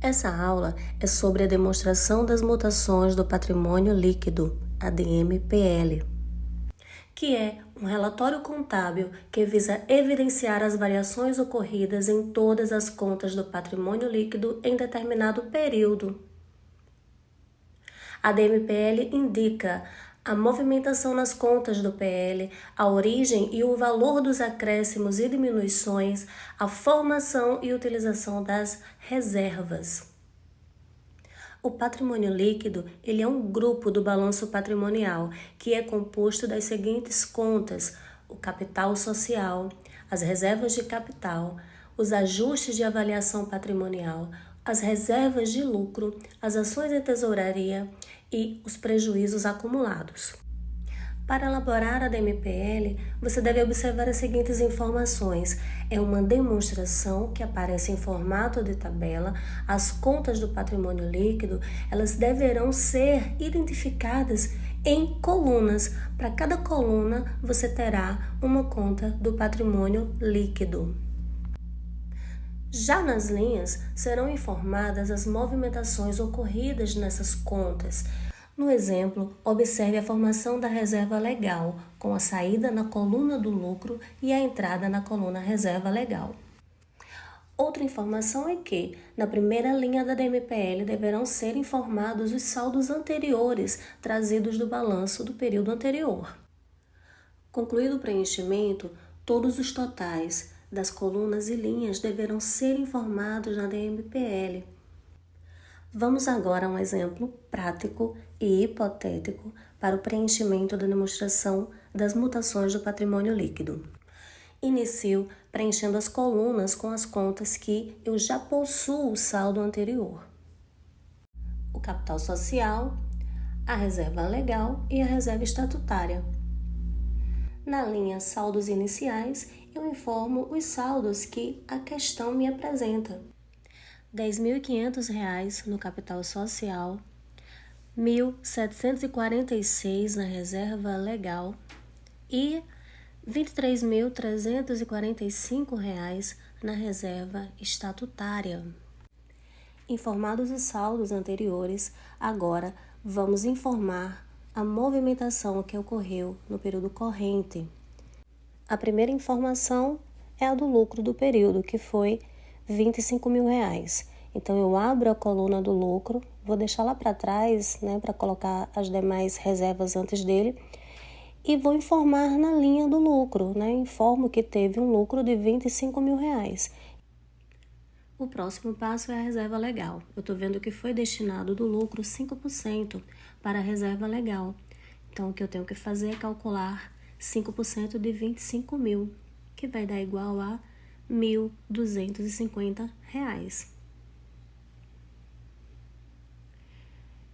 Essa aula é sobre a demonstração das mutações do patrimônio líquido, ADM-PL, que é um relatório contábil que visa evidenciar as variações ocorridas em todas as contas do patrimônio líquido em determinado período. A ADM-PL indica a movimentação nas contas do PL, a origem e o valor dos acréscimos e diminuições, a formação e utilização das reservas. O patrimônio líquido, ele é um grupo do balanço patrimonial, que é composto das seguintes contas: o capital social, as reservas de capital, os ajustes de avaliação patrimonial, as reservas de lucro, as ações de tesouraria e os prejuízos acumulados. Para elaborar a ADM-PL, você deve observar as seguintes informações. É uma demonstração que aparece em formato de tabela. As contas do patrimônio líquido, elas deverão ser identificadas em colunas. Para cada coluna, você terá uma conta do patrimônio líquido. Já nas linhas, serão informadas as movimentações ocorridas nessas contas. No exemplo, observe a formação da reserva legal, com a saída na coluna do lucro e a entrada na coluna reserva legal. Outra informação é que, na primeira linha da ADM-PL, deverão ser informados os saldos anteriores trazidos do balanço do período anterior. Concluído o preenchimento, todos os totais das colunas e linhas deverão ser informados na ADM-PL. Vamos agora a um exemplo prático e hipotético para o preenchimento da demonstração das mutações do patrimônio líquido. Inicio preenchendo as colunas com as contas que eu já possuo o saldo anterior: o capital social, a reserva legal e a reserva estatutária. Na linha saldos iniciais, eu informo os saldos que a questão me apresenta: R$ 10.500 no capital social, R$ 1.746 na reserva legal e R$ 23.345 na reserva estatutária. Informados os saldos anteriores, agora vamos informar a movimentação que ocorreu no período corrente. A primeira informação é a do lucro do período, que foi R$ 25.000. Então, eu abro a coluna do lucro, vou deixar lá para trás, para colocar as demais reservas antes dele, e vou informar na linha do lucro, informo que teve um lucro de R$ 25.000. O próximo passo é a reserva legal. Eu estou vendo que foi destinado do lucro 5% para a reserva legal. Então, o que eu tenho que fazer é calcular 5% de 25.000, que vai dar igual a R$ 1.250.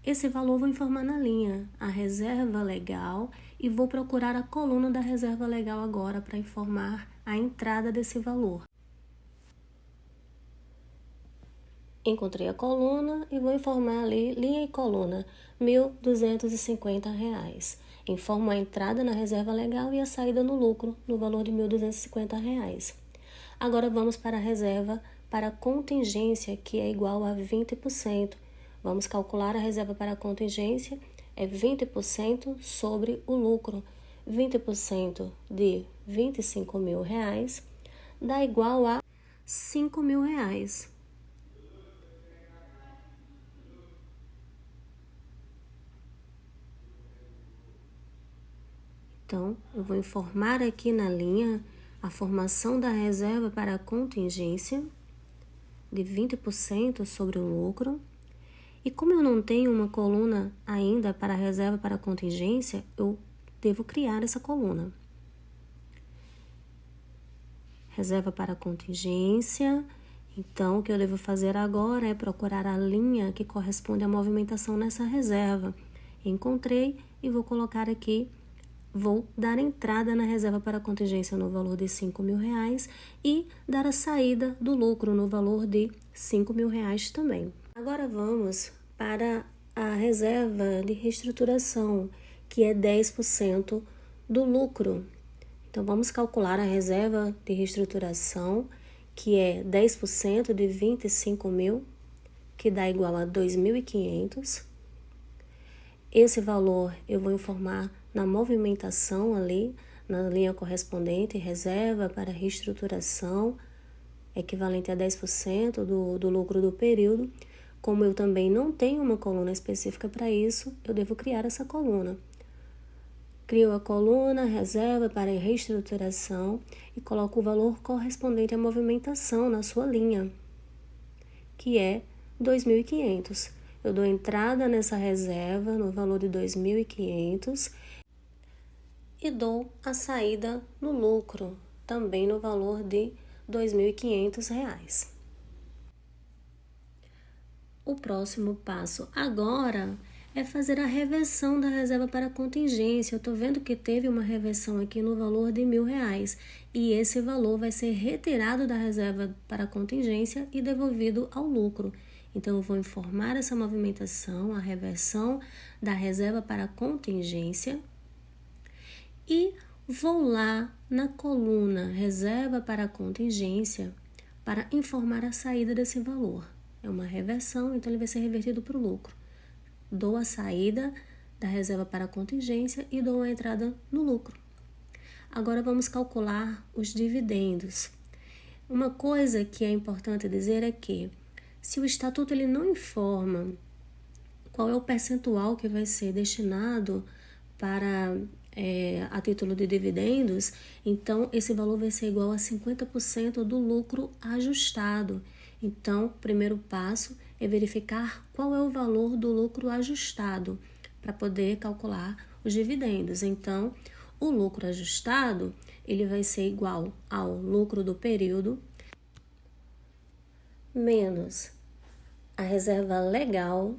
Esse valor vou informar na linha, a reserva legal, e vou procurar a coluna da reserva legal agora para informar a entrada desse valor. Encontrei a coluna e vou informar ali, linha e coluna, R$ 1.250. Informo a entrada na reserva legal e a saída no lucro, no valor de R$ 1.250. Agora vamos para a reserva para contingência, que é igual a 20%. Vamos calcular a reserva para contingência, é 20% sobre o lucro. 20% de R$ 25.000 dá igual a R$ 5.000. Então, eu vou informar aqui na linha a formação da reserva para a contingência de 20% sobre o lucro. E como eu não tenho uma coluna ainda para a reserva para a contingência, eu devo criar essa coluna. Reserva para a contingência. Então, o que eu devo fazer agora é procurar a linha que corresponde à movimentação nessa reserva. Encontrei e vou colocar aqui. Vou dar entrada na reserva para contingência no valor de R$ 5.000 e dar a saída do lucro no valor de R$ 5.000 também. Agora vamos para a reserva de reestruturação, que é 10% do lucro. Então, vamos calcular a reserva de reestruturação, que é 10% de R$ 25.000. que dá igual a 2.500. Esse valor eu vou informar na movimentação ali, na linha correspondente, reserva para reestruturação, equivalente a 10% do lucro do período. Como eu também não tenho uma coluna específica para isso, eu devo criar essa coluna. Crio a coluna, reserva para reestruturação e coloco o valor correspondente à movimentação na sua linha, que é 2.500. Eu dou entrada nessa reserva no valor de 2.500 e dou a saída no lucro, também no valor de R$ 2.500. O próximo passo agora é fazer a reversão da reserva para contingência. Eu estou vendo que teve uma reversão aqui no valor de R$ 1.000 e esse valor vai ser retirado da reserva para contingência e devolvido ao lucro. Então, eu vou informar essa movimentação, a reversão da reserva para contingência e vou lá na coluna reserva para contingência para informar a saída desse valor. É uma reversão, então ele vai ser revertido para o lucro. Dou a saída da reserva para contingência e dou a entrada no lucro. Agora vamos calcular os dividendos. Uma coisa que é importante dizer é que se o estatuto ele não informa qual é o percentual que vai ser destinado para a título de dividendos, então esse valor vai ser igual a 50% do lucro ajustado. Então, o primeiro passo é verificar qual é o valor do lucro ajustado para poder calcular os dividendos. Então, o lucro ajustado ele vai ser igual ao lucro do período menos a reserva legal,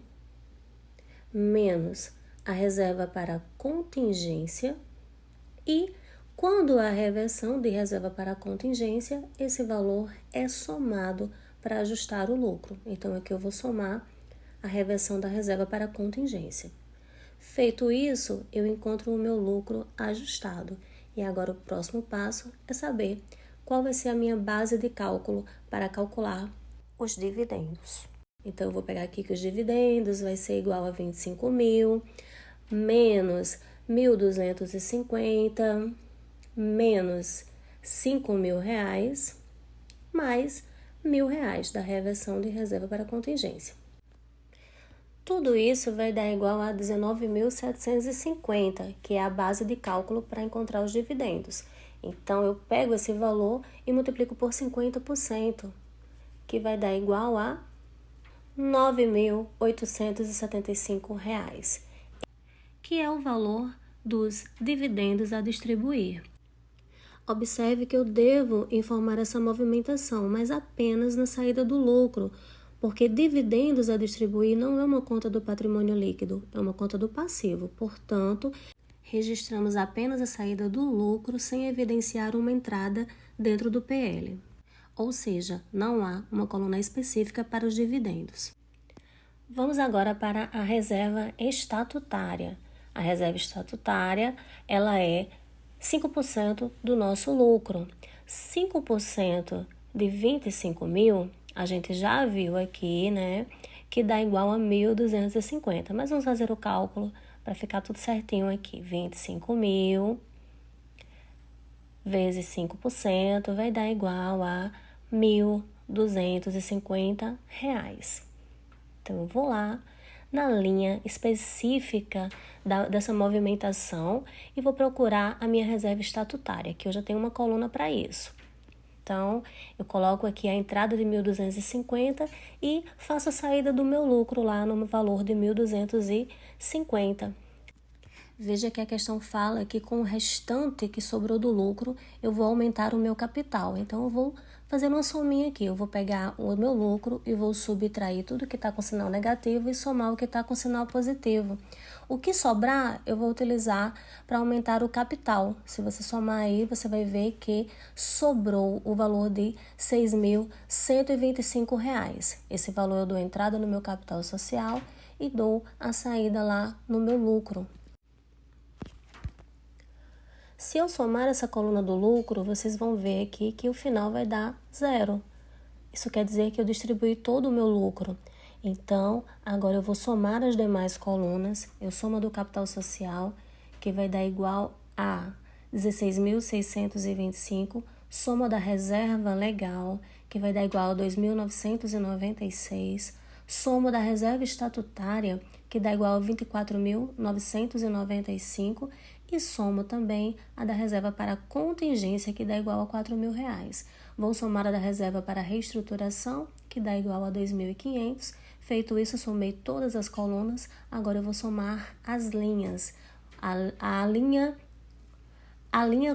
menos a reserva para contingência e, quando há reversão de reserva para contingência, esse valor é somado para ajustar o lucro. Então, aqui eu vou somar a reversão da reserva para contingência. Feito isso, eu encontro o meu lucro ajustado. E agora o próximo passo é saber qual vai ser a minha base de cálculo para calcular os dividendos. Então, eu vou pegar aqui que os dividendos vai ser igual a 25.000, menos 1.250, menos R$ 5.000, mais R$ 1.000 da reversão de reserva para contingência. Tudo isso vai dar igual a 19.750, que é a base de cálculo para encontrar os dividendos. Então, eu pego esse valor e multiplico por 50%, que vai dar igual a R$ 9.875, que é o valor dos dividendos a distribuir. Observe que eu devo informar essa movimentação, mas apenas na saída do lucro, porque dividendos a distribuir não é uma conta do patrimônio líquido, é uma conta do passivo. Portanto, registramos apenas a saída do lucro sem evidenciar uma entrada dentro do PL. Ou seja, não há uma coluna específica para os dividendos. Vamos agora para a reserva estatutária. A reserva estatutária, ela é 5% do nosso lucro. 5% de 25.000, a gente já viu aqui, né, que dá igual a 1.250. Mas vamos fazer o cálculo para ficar tudo certinho aqui. 25.000 vezes 5% vai dar igual a R$ 1.250. Então, eu vou lá na linha específica dessa movimentação e vou procurar a minha reserva estatutária, que eu já tenho uma coluna para isso. Então, eu coloco aqui a entrada de 1.250 e faço a saída do meu lucro lá no valor de 1.250. Veja que a questão fala que com o restante que sobrou do lucro, eu vou aumentar o meu capital. Então, eu vou fazer uma sominha aqui. Eu vou pegar o meu lucro e vou subtrair tudo que está com sinal negativo e somar o que está com sinal positivo. O que sobrar, eu vou utilizar para aumentar o capital. Se você somar aí, você vai ver que sobrou o valor de R$ 6.125. Esse valor eu dou entrada no meu capital social e dou a saída lá no meu lucro. Se eu somar essa coluna do lucro, vocês vão ver aqui que o final vai dar 0. Isso quer dizer que eu distribuí todo o meu lucro. Então, agora eu vou somar as demais colunas. Eu somo a do capital social, que vai dar igual a 16.625, soma da reserva legal, que vai dar igual a 2.996, soma da reserva estatutária, que dá igual a 24.995, e somo também a da reserva para contingência, que dá igual a R$ 4.000. Vou somar a da reserva para reestruturação, que dá igual a 2.500. Feito isso, somei todas as colunas. Agora eu vou somar as linhas. A linha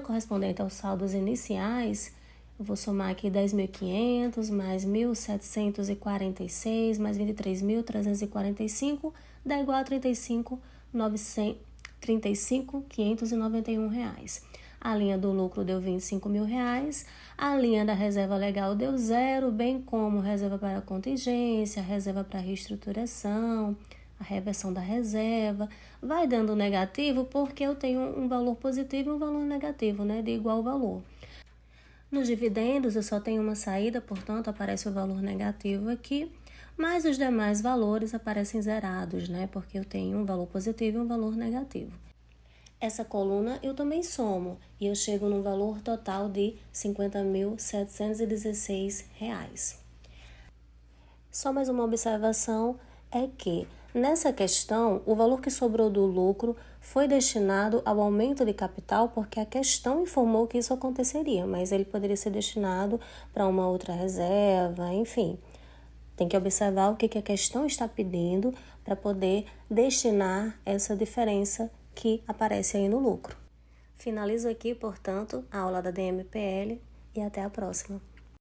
correspondente aos saldos iniciais, eu vou somar aqui 10.500 mais 1.746 mais 23.345, dá igual a 35.591 reais. A linha do lucro deu R$ 25.000, a linha da reserva legal deu 0, bem como reserva para contingência, reserva para reestruturação, a reversão da reserva. Vai dando negativo porque eu tenho um valor positivo e um valor negativo, né, de igual valor. Nos dividendos eu só tenho uma saída, portanto aparece o valor negativo aqui, mas os demais valores aparecem zerados, né, porque eu tenho um valor positivo e um valor negativo. Essa coluna eu também somo e eu chego num valor total de R$ 50.716. Só mais uma observação é que, nessa questão, o valor que sobrou do lucro foi destinado ao aumento de capital porque a questão informou que isso aconteceria, mas ele poderia ser destinado para uma outra reserva, enfim. Tem que observar o que a questão está pedindo para poder destinar essa diferença que aparece aí no lucro. Finalizo aqui, portanto, a aula da DMPL e até a próxima.